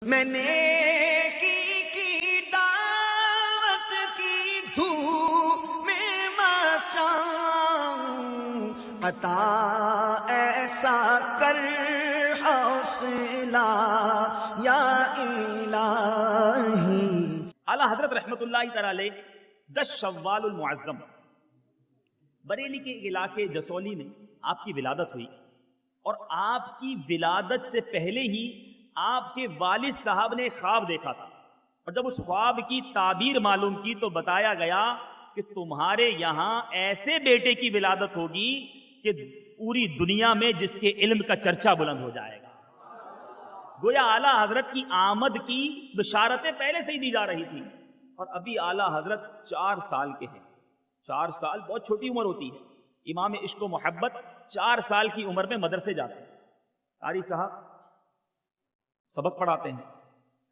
میں نے کی دعوت کی دھوم میں مچاؤں، عطا ایسا کر حوصلہ یا الہی۔ اعلیٰ حضرت رحمت اللہ تعالی علیہ 10 شوال المعظم بریلی کے علاقے جسولی میں آپ کی ولادت ہوئی، اور آپ کی ولادت سے پہلے ہی آپ کے والد صاحب نے خواب دیکھا تھا، اور جب اس خواب کی تعبیر معلوم کی تو بتایا گیا کہ تمہارے یہاں ایسے بیٹے کی ولادت ہوگی کہ پوری دنیا میں جس کے علم کا چرچا بلند ہو جائے گا۔ گویا اعلیٰ حضرت کی آمد کی بشارتیں پہلے سے ہی دی جا رہی تھی، اور ابھی اعلیٰ حضرت 4 سال کے ہیں۔ 4 سال بہت چھوٹی عمر ہوتی ہے۔ امام عشق و محبت 4 سال کی عمر میں مدرسے جاتے ہیں، قاری صاحب سبق پڑھاتے ہیں۔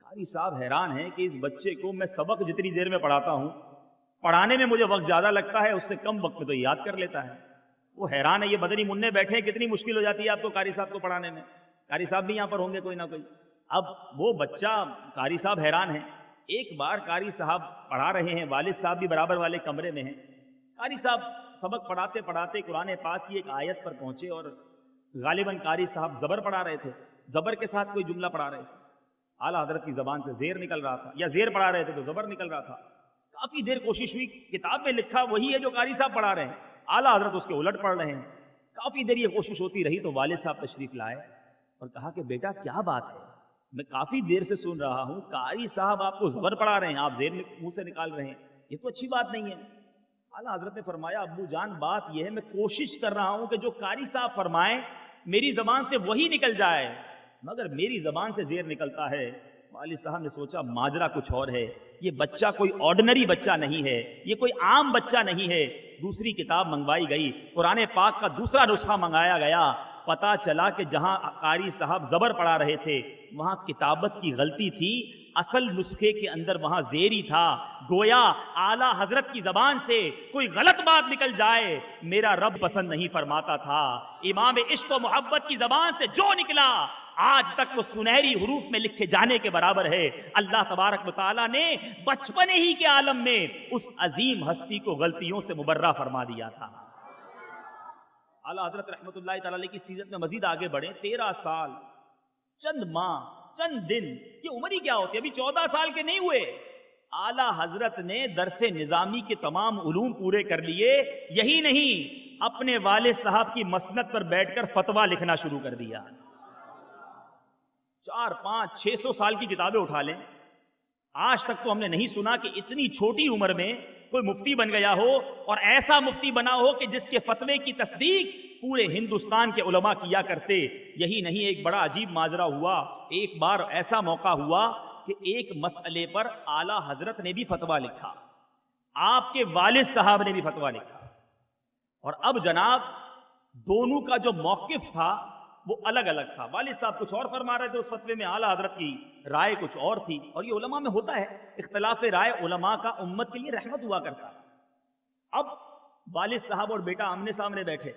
قاری صاحب حیران ہیں کہ اس بچے کو میں سبق جتنی دیر میں پڑھاتا ہوں، پڑھانے میں مجھے وقت زیادہ لگتا ہے، اس سے کم وقت میں تو یاد کر لیتا ہے۔ وہ حیران ہے، یہ بدنی منع بیٹھے ہیں، کتنی مشکل ہو جاتی ہے آپ کو قاری صاحب کو پڑھانے میں۔ قاری صاحب بھی یہاں پر ہوں گے کوئی نہ کوئی۔ اب وہ بچہ، قاری صاحب حیران ہیں۔ ایک بار قاری صاحب پڑھا رہے ہیں، والد صاحب بھی برابر والے کمرے میں ہیں۔ قاری صاحب سبق پڑھاتے پڑھاتے قرآن پاک کی ایک آیت پر پہنچے، اور غالباً قاری صاحب زبر پڑھا رہے تھے، زبر کے ساتھ کوئی جملہ پڑھا رہے تھے۔ اعلیٰ حضرت کی زبان سے زیر نکل رہا تھا، یا زیر پڑھا رہے تھے تو زبر نکل رہا تھا۔ کافی دیر کوشش ہوئی، کتاب میں لکھا وہی ہے جو قاری صاحب پڑھا رہے ہیں، اعلیٰ حضرت اس کے الٹ پڑھ رہے ہیں۔ کافی دیر یہ کوشش ہوتی رہی تو والد صاحب تشریف لائے اور کہا کہ بیٹا کیا بات ہے، میں کافی دیر سے سن رہا ہوں، قاری صاحب آپ کو زبر پڑھا رہے ہیں، آپ زیر منہ سے نکال رہے ہیں، یہ تو اچھی بات نہیں ہے۔ اعلیٰ حضرت نے فرمایا ابو جان بات یہ ہے، میں کوشش کر رہا ہوں کہ جو قاری صاحب فرمائیں میری زبان سے وہی نکل جائے، مگر میری زبان سے زیر نکلتا ہے۔ والد صاحب نے سوچا ماجرا کچھ اور ہے، یہ بچہ کوئی آرڈنری بچہ نہیں ہے، یہ کوئی عام بچہ نہیں ہے۔ دوسری کتاب منگوائی گئی، قرآن پاک کا دوسرا نسخہ منگایا گیا۔ پتا چلا کہ جہاں قاری صاحب زبر پڑھا رہے تھے وہاں کتابت کی غلطی تھی، اصل نسخے کے اندر وہاں زیری تھا۔ گویا اعلیٰ حضرت کی زبان سے کوئی غلط بات نکل جائے میرا رب پسند نہیں فرماتا تھا۔ امام عشق و محبت کی زبان سے جو نکلا آج تک وہ سنہری حروف میں لکھے جانے کے برابر ہے۔ اللہ تبارک و تعالیٰ نے بچپن ہی کے عالم میں اس عظیم ہستی کو غلطیوں سے مبرہ فرما دیا تھا۔ اعلیٰ حضرت رحمت اللہ تعالیٰ علیہ کی سیرت میں مزید آگے بڑھیں، 13 سال چند ماہ چند دن، یہ عمر ہی کیا ہوتی ہے، ابھی 14 سال کے نہیں ہوئے۔ اعلیٰ حضرت نے درس نظامی کے تمام علوم پورے کر لیے، یہی نہیں اپنے والد صاحب کی مسند پر بیٹھ کر فتویٰ لکھنا شروع کر دیا۔ 4 5 600 سال کی کتابیں اٹھا لیں، آج تک تو ہم نے نہیں سنا کہ اتنی چھوٹی عمر میں کوئی مفتی بن گیا ہو، اور ایسا مفتی بنا ہو کہ جس کے فتوے کی تصدیق پورے ہندوستان کے علماء کیا کرتے۔ یہی نہیں، ایک بڑا عجیب ماجرا ہوا۔ ایک بار ایسا موقع ہوا کہ ایک مسئلے پر اعلیٰ حضرت نے بھی فتویٰ لکھا، آپ کے والد صاحب نے بھی فتویٰ لکھا، اور اب جناب دونوں کا جو موقف تھا وہ الگ الگ تھا۔ والد صاحب کچھ اور فرما رہے تھے اس فتوے میں، اعلیٰ حضرت کی رائے کچھ اور تھی، اور یہ علماء میں ہوتا ہے، اختلاف رائے علماء کا امت کے لیے رحمت ہوا کرتا ہے۔ اب والد صاحب اور بیٹا آمنے سامنے بیٹھے،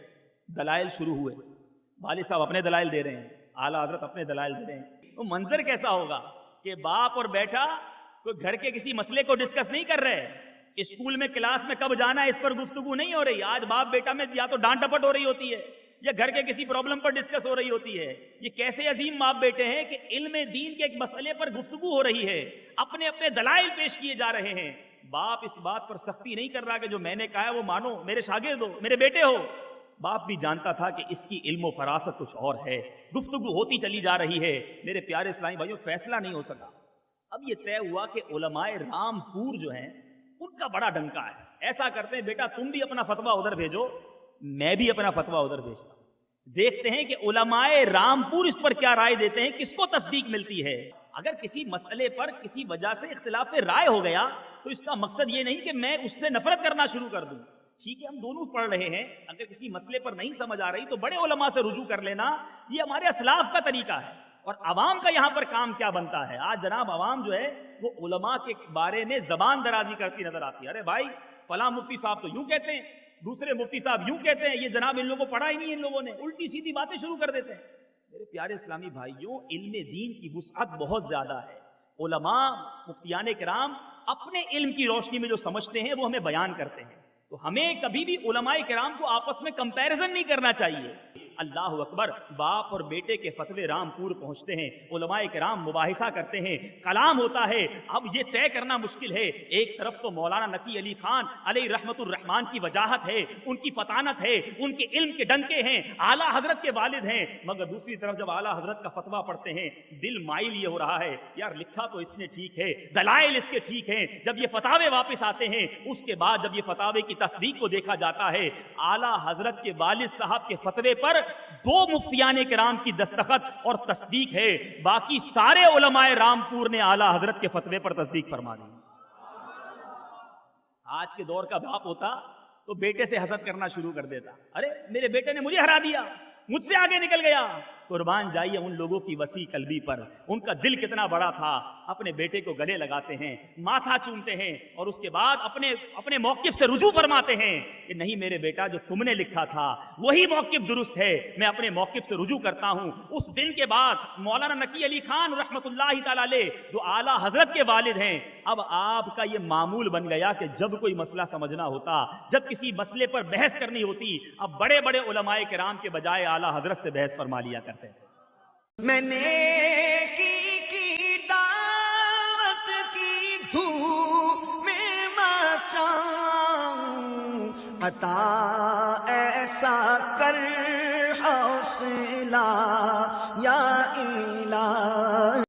دلائل شروع ہوئے، والد صاحب اپنے دلائل دے رہے ہیں، اعلیٰ حضرت اپنے دلائل دے رہے ہیں۔ وہ منظر کیسا ہوگا کہ باپ اور بیٹا کوئی گھر کے کسی مسئلے کو ڈسکس نہیں کر رہے، اسکول میں کلاس میں کب جانا ہے اس پر گفتگو نہیں ہو رہی، آج باپ بیٹا میں یا تو ڈانٹ ڈپٹ ہو رہی ہوتی ہے یا گھر کے کسی پرابلم پر ڈسکس ہو رہی ہوتی ہے۔ یہ کیسے عظیم باپ بیٹے ہیں کہ علم دین کے ایک مسئلے پر گفتگو ہو رہی ہے، اپنے اپنے دلائل پیش کیے جا رہے ہیں۔ باپ اس بات پر سختی نہیں کر رہا کہ جو میں نے کہا ہے وہ مانو، میرے شاگرد ہو، میرے بیٹے ہو۔ باپ بھی جانتا تھا کہ اس کی علم و فراست کچھ اور ہے، گفتگو ہوتی چلی جا رہی ہے۔ میرے پیارے اسلامی بھائیوں، فیصلہ نہیں ہو سکا۔ اب یہ طے ہوا کہ علماء رامپور جو ہیں ان کا بڑا ڈنکا ہے، ایسا کرتے ہیں بیٹا تم بھی اپنا فتویٰ ادھر بھیجو، میں بھی اپنا فتویٰ ادھر بھیجتا ہوں، دیکھتے ہیں کہ علماء رامپور اس پر کیا رائے دیتے ہیں، کس کو تصدیق ملتی ہے۔ اگر کسی مسئلے پر کسی وجہ سے اختلاف رائے ہو گیا تو اس کا مقصد یہ نہیں کہ میں اس سے نفرت کرنا شروع کر دوں، ٹھیک ہے ہم دونوں پڑھ رہے ہیں، اگر کسی مسئلے پر نہیں سمجھ آ رہی تو بڑے علماء سے رجوع کر لینا، یہ ہمارے اسلاف کا طریقہ ہے۔ اور عوام کا یہاں پر کام کیا بنتا ہے؟ آج جناب عوام جو ہے وہ علماء کے بارے میں زبان درازی کرتی نظر آتی ہے، ارے بھائی فلاں مفتی صاحب تو یوں کہتے ہیں، دوسرے مفتی صاحب یوں کہتے ہیں، یہ جناب ان لوگوں کو پڑھا ہی نہیں، ان لوگوں نے الٹی سیدھی باتیں شروع کر دیتے ہیں۔ میرے پیارے اسلامی بھائیوں، علم دین کی وسعت بہت زیادہ ہے. علماء مفتیان کرام اپنے علم کی روشنی میں جو سمجھتے ہیں وہ ہمیں بیان کرتے ہیں. تو ہمیں کبھی بھی علماء کرام کو آپس میں کمپیریزن نہیں کرنا چاہیے. اللہ اکبر، باپ اور بیٹے کے فتوے رامپور پہنچتے ہیں، علماء کرام مباحثہ کرتے ہیں، کلام ہوتا ہے. اب یہ طے کرنا مشکل ہے، ایک طرف تو مولانا نقی علی خان علیہ رحمت الرحمان کی وجاہت ہے، ان کی فطانت ہے، ان کے علم کے ڈنکے ہیں، اعلیٰ حضرت کے والد ہیں، مگر دوسری طرف جب اعلیٰ حضرت کا فتویٰ پڑھتے ہیں دل مائل یہ ہو رہا ہے یار لکھا تو اس نے ٹھیک ہے، دلائل اس کے ٹھیک ہیں. جب یہ فتاوے واپس آتے ہیں اس کے بعد جب یہ فتاوے کی تصدیق کو دیکھا جاتا ہے، اعلیٰ حضرت کے والد صاحب کے فتوے پر 2 مفتیان کرام کی دستخط اور تصدیق ہے، باقی سارے علماء رامپور نے اعلیٰ حضرت کے فتوے پر تصدیق فرما دی. آج کے دور کا باپ ہوتا تو بیٹے سے حسد کرنا شروع کر دیتا، ارے میرے بیٹے نے مجھے ہرا دیا، مجھ سے آگے نکل گیا. قربان جائیے ان لوگوں کی وسیع قلبی پر، ان کا دل کتنا بڑا تھا. اپنے بیٹے کو گلے لگاتے ہیں، ماتھا چومتے ہیں اور اس کے بعد اپنے موقف سے رجوع فرماتے ہیں کہ نہیں میرے بیٹا، جو تم نے لکھا تھا وہی موقف درست ہے، میں اپنے موقف سے رجوع کرتا ہوں. اس دن کے بعد مولانا نقی علی خان رحمت اللہ تعالی علیہ جو اعلیٰ حضرت کے والد ہیں، اب آپ کا یہ معمول بن گیا کہ جب کوئی مسئلہ سمجھنا ہوتا، جب کسی مسئلے پر بحث کرنی ہوتی، اب بڑے بڑے علماء کرام کے بجائے اعلیٰ حضرت سے بحث فرما لیا کرتے تھے. میں نے کی دعوت کی دھوم میں مچاؤں، عطا ایسا کر حوصلہ یا الہی.